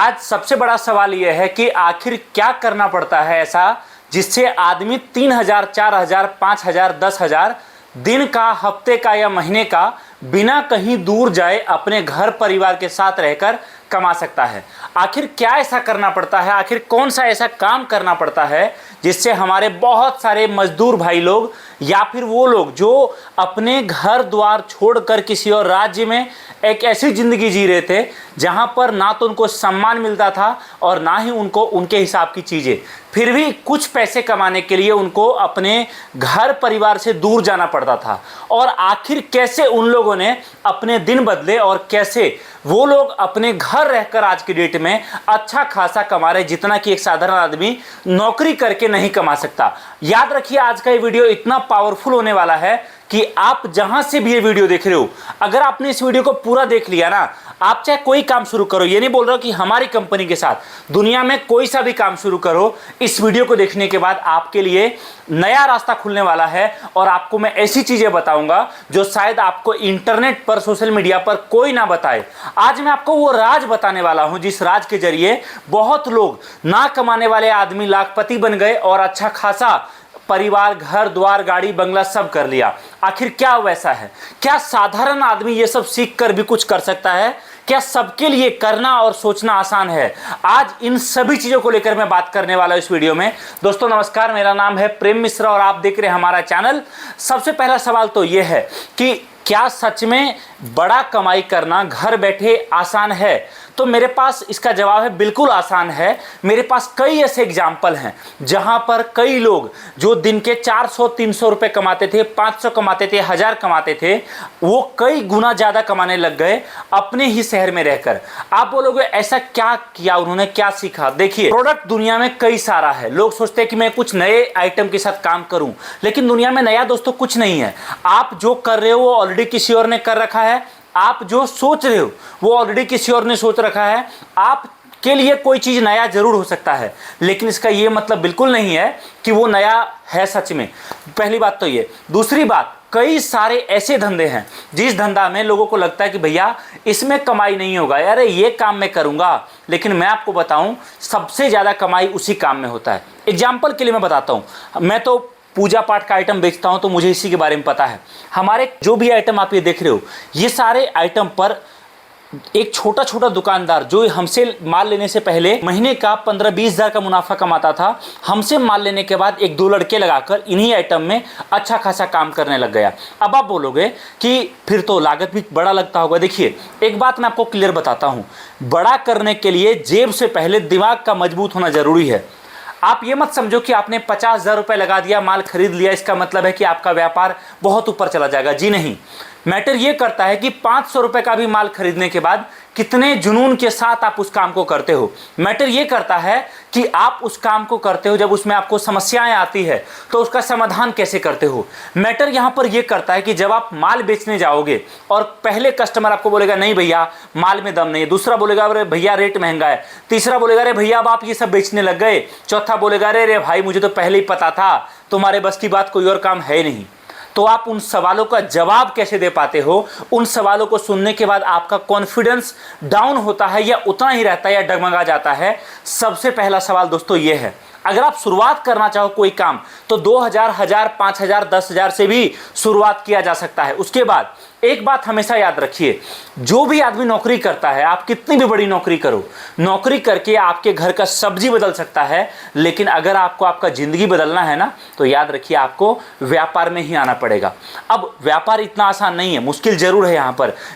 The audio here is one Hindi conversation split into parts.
आज सबसे बड़ा सवाल यह है कि आखिर क्या करना पड़ता है ऐसा जिससे आदमी 3,000, 4,000, 5,000, 10,000 दिन का, हफ्ते का या महीने का बिना कहीं दूर जाए अपने घर परिवार के साथ रहकर कमा सकता है। आखिर क्या ऐसा करना पड़ता है, आखिर कौन सा ऐसा काम करना पड़ता है जिससे हमारे बहुत सारे मजदूर भाई लोग या फिर वो लोग जो अपने घर द्वार छोड़कर किसी और राज्य में एक ऐसी जिंदगी जी रहे थे जहां पर ना तो उनको सम्मान मिलता था और ना ही उनको उनके हिसाब की चीजें, फिर भी कुछ पैसे कमाने के लिए उनको अपने घर परिवार से दूर जाना पड़ता था। और आखिर कैसे उन लोगों ने अपने दिन बदले और कैसे वो लोग अपने घर रहकर आज की डेट में अच्छा खासा कमा रहे, जितना कि एक साधारण आदमी नौकरी करके नहीं कमा सकता। याद रखिए, आज का ये वीडियो इतना पावरफुल होने वाला है कि आप जहां से भी ये वीडियो देख रहे हो, अगर आपने इस वीडियो को पूरा देख लिया ना, आप चाहे कोई काम शुरू करो, ये नहीं बोल रहा कि हमारी कंपनी के साथ, दुनिया में कोई सा भी काम शुरू करो, इस वीडियो को देखने के बाद आपके लिए नया रास्ता खुलने वाला है। और आपको मैं ऐसी चीजें बताऊंगा जो शायद आपको इंटरनेट पर, सोशल मीडिया पर कोई ना बताए। आज मैं आपको वो राज बताने वाला हूं जिस राज के जरिए बहुत लोग ना कमाने वाले आदमी लाखपति बन गए और अच्छा खासा परिवार, घर द्वार, गाड़ी, बंगला सब कर लिया। आखिर क्या वैसा है? क्या साधारण आदमी ये सब सीख कर भी कुछ कर सकता है? क्या सबके लिए करना और सोचना आसान है? आज इन सभी चीजों को लेकर मैं बात करने वाला हूं इस वीडियो में। दोस्तों नमस्कार, मेरा नाम है प्रेम मिश्रा और आप देख रहे हैं हमारा चैनल। सबसे पहला सवाल तो यह है कि क्या सच में बड़ा कमाई करना घर बैठे आसान है? तो मेरे पास इसका जवाब है, बिल्कुल आसान है। मेरे पास कई ऐसे एग्जाम्पल हैं जहां पर कई लोग जो दिन के 400-300 रुपए कमाते थे, 500 कमाते थे, 1000 कमाते थे, वो कई गुना ज्यादा कमाने लग गए अपने ही शहर में रहकर। आप बोलोगे ऐसा क्या किया उन्होंने, क्या सीखा? देखिए, प्रोडक्ट दुनिया में कई सारा है। लोग सोचते हैं कि मैं कुछ नए आइटम के साथ काम करूं, लेकिन दुनिया में नया दोस्तों कुछ नहीं है। आप जो कर रहे हो वो ऑलरेडी किसी और ने कर रखा है। आप जो सोच रहे हो वो ऑलरेडी किसी और ने सोच रखा है। आप के लिए कोई चीज नया जरूर हो सकता है, लेकिन इसका ये मतलब बिल्कुल नहीं है कि वो नया है सच में। पहली बात तो ये। दूसरी बात, कई सारे ऐसे धंधे हैं जिस धंधा में लोगों को लगता है कि भैया इसमें कमाई नहीं होगा, अरे ये काम मैं करूंगा, लेकिन मैं आपको बताऊं सबसे ज्यादा कमाई उसी काम में होता है। एग्जाम्पल के लिए मैं बताता हूं, मैं तो पूजा पाठ का आइटम बेचता हूं तो मुझे इसी के बारे में पता है। हमारे जो भी आइटम आप ये देख रहे हो, ये सारे आइटम पर एक छोटा छोटा दुकानदार जो हमसे माल लेने से पहले महीने का 15-20 हज़ार का मुनाफा कमाता था, हमसे माल लेने के बाद 1-2 लड़के लगाकर इन्हीं आइटम में अच्छा खासा काम करने लग गया। अब आप बोलोगे कि फिर तो लागत भी बड़ा लगता होगा। देखिए, एक बात मैं आपको क्लियर बताता हूं, बड़ा करने के लिए जेब से पहले दिमाग का मजबूत होना जरूरी है। आप ये मत समझो कि आपने 50,000 रुपए लगा दिया, माल खरीद लिया, इसका मतलब है कि आपका व्यापार बहुत ऊपर चला जाएगा। जी नहीं, मैटर ये करता है कि 500 रुपए का भी माल खरीदने के बाद कितने जुनून के साथ आप उस काम को करते हो। मैटर ये करता है कि आप उस काम को करते हो जब उसमें आपको समस्याएं आती है तो उसका समाधान कैसे करते हो। मैटर यहां पर यह करता है कि जब आप माल बेचने जाओगे और पहले कस्टमर आपको बोलेगा नहीं भैया माल में दम नहीं है, दूसरा बोलेगा अरे भैया रेट महंगा है, तीसरा बोलेगा अरे भैया अब आप ये सब बेचने लग गए, चौथा बोलेगा अरे भाई मुझे तो पहले ही पता था, तुम्हारे बस की बात, कोई और काम है नहीं। तो आप उन सवालों का जवाब कैसे दे पाते हो? उन सवालों को सुनने के बाद आपका कॉन्फिडेंस डाउन होता है या उतना ही रहता है या डगमगा जाता है? सबसे पहला सवाल दोस्तों ये है, अगर आप शुरुआत करना चाहो कोई काम तो 2,000, 1,000, 5,000, 10,000 से भी शुरुआत किया जा सकता है। उसके बाद एक बात हमेशा याद रखिए, जो भी आदमी नौकरी करता है, आप कितनी भी बड़ी नौकरी करो, नौकरी करके आपके घर का सब्जी बदल सकता है, लेकिन अगर आपको आपका जिंदगी बदलना है ना, तो याद रखिए आपको व्यापार में ही आना पड़ेगा। अब व्यापार इतना आसान नहीं है, मुश्किल जरूर है।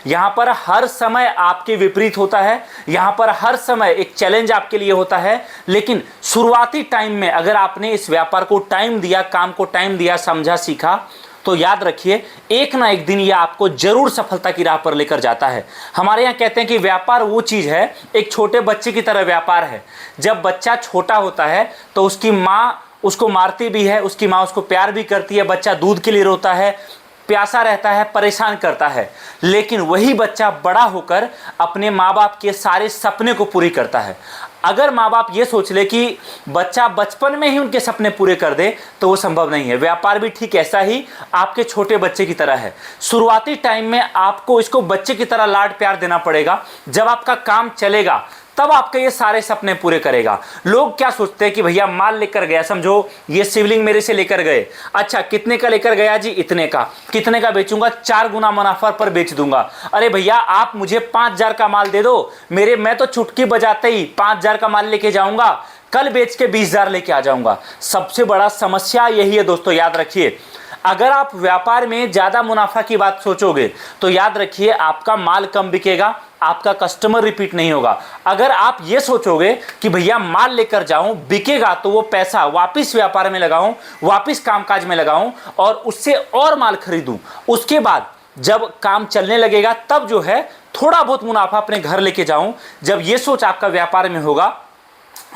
यहाँ पर हर समय आपके विपरीत होता है, यहाँ पर हर समय एक चैलेंज आपके लिए होता है, लेकिन शुरुआती टाइम में अगर आपने इस व्यापार को टाइम दिया, काम को टाइम दिया, समझा, सीखा, तो याद रखिए एक ना एक दिन यह आपको जरूर सफलता की राह पर लेकर जाता है। हमारे यहाँ कहते हैं कि व्यापार वो चीज है, एक छोटे बच्चे की तरह व्यापार है। जब बच्चा छोटा होता है तो उसकी माँ उसको मारती भी है, उसकी माँ उसको प्यार भी करती है, बच्चा दूध के लिए रोता है, प्यासा रहता है, परेशान करता है, लेकिन वही बच्चा बड़ा होकर अपने माँ बाप के सारे सपने को पूरी करता है। अगर माँ बाप ये सोच ले कि बच्चा बचपन में ही उनके सपने पूरे कर दे तो वो संभव नहीं है। व्यापार भी ठीक ऐसा ही आपके छोटे बच्चे की तरह है। शुरुआती टाइम में आपको इसको बच्चे की तरह लाड प्यार देना पड़ेगा। जब आपका काम चलेगा तब आपके ये सारे सपने पूरे करेगा। लोग क्या सोचते हैं कि भैया माल लेकर गया, समझो ये शिवलिंग मेरे से लेकर गए, अच्छा कितने का लेकर गया जी, इतने का, कितने का बेचूंगा, 4 गुना मुनाफा पर बेच दूंगा। अरे भैया आप मुझे 5,000 का माल दे दो, मैं तो चुटकी बजाते ही 5,000 का माल लेके जाऊंगा, कल बेच के 20,000 लेके आ जाऊंगा। सबसे बड़ा समस्या यही है दोस्तों, याद रखिए। अगर आप व्यापार में ज्यादा मुनाफा की बात सोचोगे तो याद रखिए आपका माल कम बिकेगा, आपका कस्टमर रिपीट नहीं होगा। अगर आप ये सोचोगे कि भैया माल लेकर जाऊं, बिकेगा तो वो पैसा वापस व्यापार में लगाऊं, वापस कामकाज में लगाऊं और उससे और माल खरीदूं, उसके बाद जब काम चलने लगेगा तब जो है थोड़ा बहुत मुनाफा अपने घर लेके जाऊं, जब ये सोच आपका व्यापार में होगा,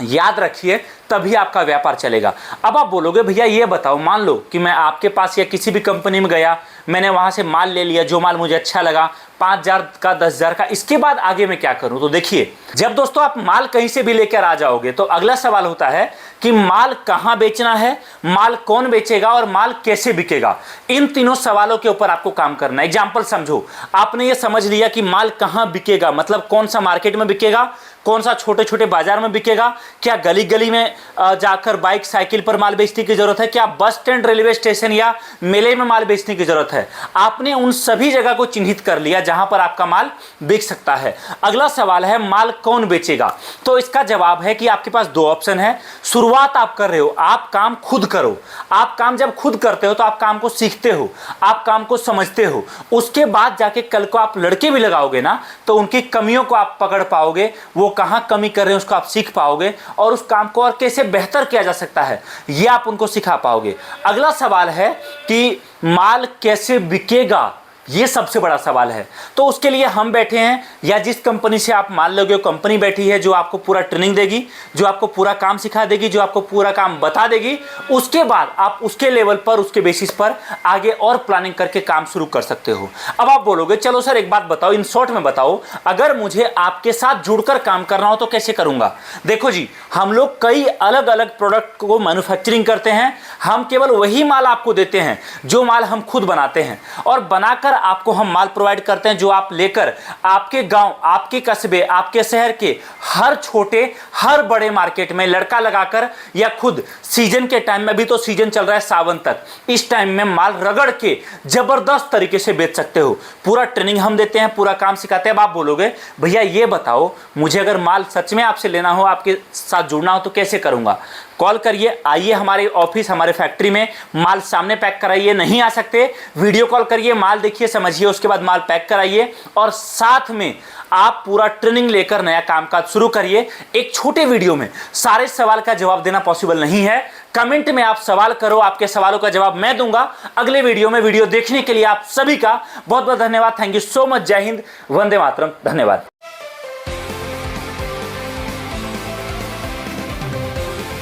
याद रखिए तभी आपका व्यापार चलेगा। अब आप बोलोगे भैया ये बताओ, मान लो कि मैं आपके पास या किसी भी कंपनी में गया, मैंने वहां से माल ले लिया, जो माल मुझे अच्छा लगा, 5,000 का, 10,000 का, इसके बाद आगे मैं क्या करूं? तो देखिए, जब दोस्तों आप माल कहीं से भी लेकर आ जाओगे तो अगला सवाल होता है कि माल कहां बेचना है, माल कौन बेचेगा और माल कैसे बिकेगा। इन तीनों सवालों के ऊपर आपको काम करना है। एग्जाम्पल समझो, आपने ये समझ लिया कि माल कहां बिकेगा, मतलब कौन सा मार्केट में बिकेगा, कौन सा छोटे छोटे बाजार में बिकेगा, क्या गली गली में जाकर बाइक साइकिल पर माल बेचने की जरूरत है, क्या बस स्टैंड रेलवे स्टेशन या मेले में माल बेचने की जरूरत है। आपने उन सभी जगह को चिन्हित कर लिया जहां पर आपका माल बिक सकता है। अगला सवाल है माल कौन बेचेगा। तो इसका जवाब है कि आपके पास 2 ऑप्शन है। शुरुआत आप कर रहे हो, आप काम खुद करो। आप काम जब खुद करते हो तो आप काम को सीखते हो, आप काम को समझते हो, उसके बाद जाके कल को आप लड़के भी लगाओगे ना तो उनकी कमियों को आप पकड़ पाओगे, वो कहां कमी कर रहे हैं उसको आप सीख पाओगे और उस काम को और कैसे बेहतर किया जा सकता है ये आप उनको सिखा पाओगे। अगला सवाल है कि माल कैसे बिकेगा, ये सबसे बड़ा सवाल है। तो उसके लिए हम बैठे हैं, या जिस कंपनी से आप माल लोगे कंपनी बैठी है जो आपको पूरा ट्रेनिंग देगी, जो आपको पूरा काम सिखा देगी, जो आपको पूरा काम बता देगी। उसके बाद आप उसके लेवल पर, उसके बेसिस पर आगे और प्लानिंग करके काम शुरू कर सकते हो। अब आप बोलोगे चलो सर एक बात बताओ, इन शॉर्ट में बताओ, अगर मुझे आपके साथ जुड़कर काम करना हो तो कैसे करूंगा। देखो जी, हम लोग कई अलग अलग प्रोडक्ट को मैन्युफैक्चरिंग करते हैं। हम केवल वही माल आपको देते हैं जो माल हम खुद बनाते हैं, और बनाकर आपको हम माल प्रोवाइड करते हैं जो आप लेकर आपके गांव, आपके कस्बे, आपके शहर के हर छोटे हर बड़े मार्केट में लड़का लगाकर या खुद सीजन के टाइम में, भी तो सीजन चल रहा है सावन तक, इस टाइम में माल रगड़ के जबरदस्त तरीके से बेच सकते हो। पूरा ट्रेनिंग हम देते हैं, पूरा काम सिखाते हैं। अब आप बोलोगे भैया ये बताओ, मुझे अगर माल सच में आपसे लेना हो, आपके साथ जुड़ना हो तो कैसे करूंगा। कॉल करिए, आइए हमारे ऑफिस, हमारे फैक्ट्री में, माल सामने पैक कराइए। नहीं आ सकते, वीडियो कॉल करिए, माल देखिए, समझिए, उसके बाद माल पैक कराइए और साथ में आप पूरा ट्रेनिंग लेकर नया कामकाज शुरू करिए। एक छोटे वीडियो में सारे सवाल का जवाब देना पॉसिबल नहीं है। कमेंट में आप सवाल करो, आपके सवालों का जवाब मैं दूंगा अगले वीडियो में। वीडियो देखने के लिए आप सभी का बहुत बहुत धन्यवाद। Thank you so much. जय हिंद, वंदे मातरम। धन्यवाद।